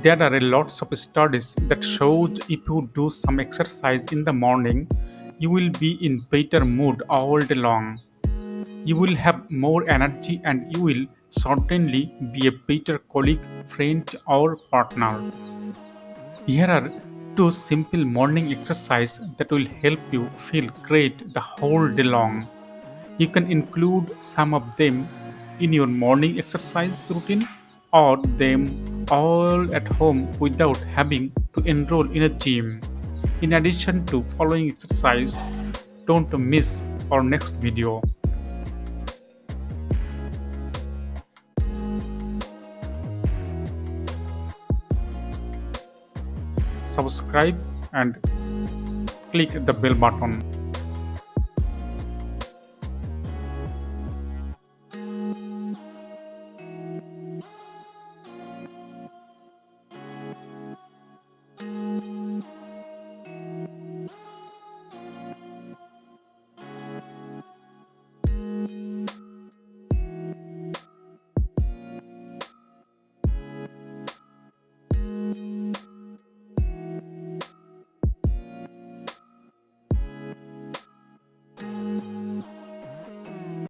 There are a lots of studies that shows if you do some exercise in the morning, you will be in better mood all day long. You will have more energy and you will certainly be a better colleague, friend or partner. Here are two simple morning exercises that will help you feel great the whole day long. You can include some of them in your morning exercise routine or them all at home without having to enroll in a gym. In addition to following exercise, don't miss our next video. Subscribe and click the bell button.